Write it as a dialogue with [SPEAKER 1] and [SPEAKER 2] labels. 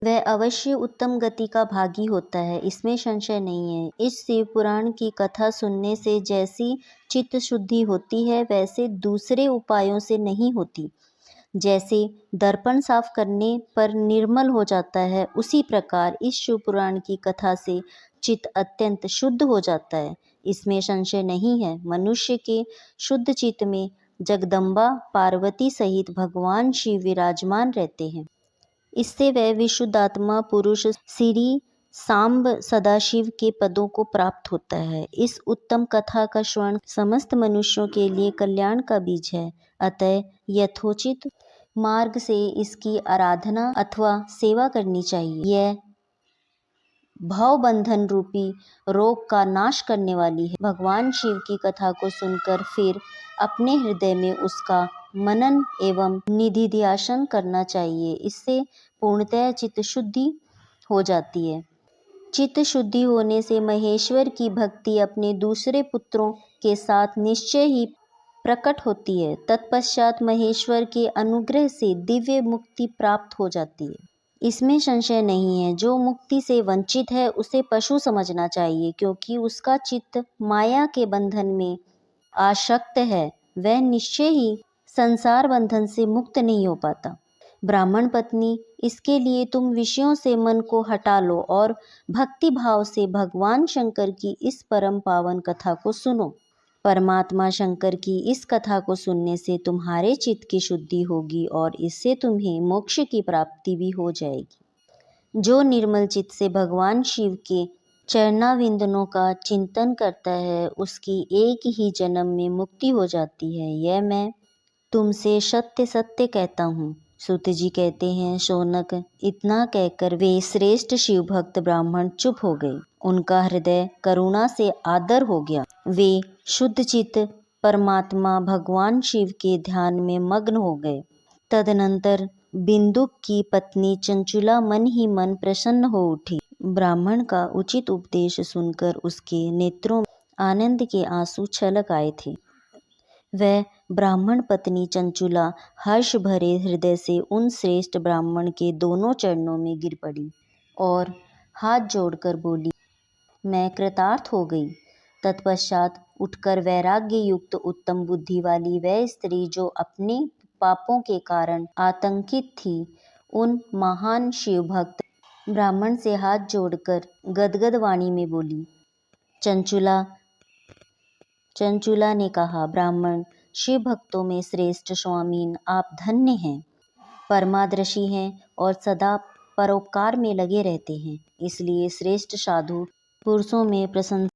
[SPEAKER 1] वह अवश्य उत्तम गति का भागी होता है, इसमें संशय नहीं है। इस शिव पुराण की कथा सुनने से जैसी चित्त शुद्धि होती है वैसे दूसरे उपायों से नहीं होती। जैसे दर्पण साफ करने पर निर्मल हो जाता है, उसी प्रकार इस शिव पुराण की कथा से चित्त अत्यंत शुद्ध हो जाता है, इसमें संशय नहीं है। मनुष्य के शुद्ध चित्त में जगदम्बा पार्वती सहित भगवान शिव विराजमान रहते हैं। इससे वह विशुद्धात्मा पुरुष श्री सांब सदाशिव के पदों को प्राप्त होता है। इस उत्तम कथा का श्रवण समस्त मनुष्यों के लिए कल्याण का बीज है, अतः यथोचित मार्ग से इसकी आराधना अथवा सेवा करनी चाहिए। यह भवबंधन रूपी रोग का नाश करने वाली है। भगवान शिव की कथा को सुनकर फिर अपने हृदय में उसका मनन एवं निधिध्यासन करना चाहिए। इससे पूर्णतः चित्त शुद्धि हो जाती है। चित्त शुद्धि होने से महेश्वर की भक्ति अपने दूसरे पुत्रों के साथ निश्चय ही प्रकट होती है। तत्पश्चात महेश्वर के अनुग्रह से दिव्य मुक्ति प्राप्त हो जाती है, इसमें संशय नहीं है। जो मुक्ति से वंचित है उसे पशु समझना चाहिए, क्योंकि उसका चित्त माया के बंधन में आसक्त है, वह निश्चय ही संसार बंधन से मुक्त नहीं हो पाता। ब्राह्मण पत्नी, इसके लिए तुम विषयों से मन को हटा लो और भक्ति भाव से भगवान शंकर की इस परम पावन कथा को सुनो। परमात्मा शंकर की इस कथा को सुनने से तुम्हारे चित्त की शुद्धि होगी और इससे तुम्हें मोक्ष की प्राप्ति भी हो जाएगी। जो निर्मल चित्त से भगवान शिव के चरणाविंदनों का चिंतन करता है उसकी एक ही जन्म में मुक्ति हो जाती है, यह मैं तुमसे सत्य सत्य कहता हूँ। सूत जी कहते हैं, शौनक, इतना कहकर वे श्रेष्ठ शिव भक्त ब्राह्मण चुप हो गए। उनका हृदय करुणा से आदर हो गया। वे शुद्ध चित्त परमात्मा भगवान शिव के ध्यान में मग्न हो गए। तदनंतर बिंदुक की पत्नी चंचुला मन ही मन प्रसन्न हो उठी। ब्राह्मण का उचित उपदेश सुनकर उसके नेत्रों में आनंद के आंसू छलक आए थे। वह ब्राह्मण पत्नी चंचुला हर्ष भरे हृदय से उन श्रेष्ठ ब्राह्मण के दोनों चरणों में गिर पड़ी और हाथ जोड़कर बोली, मैं कृतार्थ हो गई। तत्पश्चात उठकर वैराग्य युक्त उत्तम बुद्धि वाली वह स्त्री जो अपने पापों के कारण आतंकित थी, उन महान शिव भक्त ब्राह्मण से हाथ जोड़कर गदगद वाणी में बोली। चंचुला ने कहा, ब्राह्मण शिव भक्तों में श्रेष्ठ स्वामीन, आप धन्य हैं, परमादर्शी हैं और सदा परोपकार में लगे रहते हैं, इसलिए श्रेष्ठ साधु पुरुषों में प्रशंसा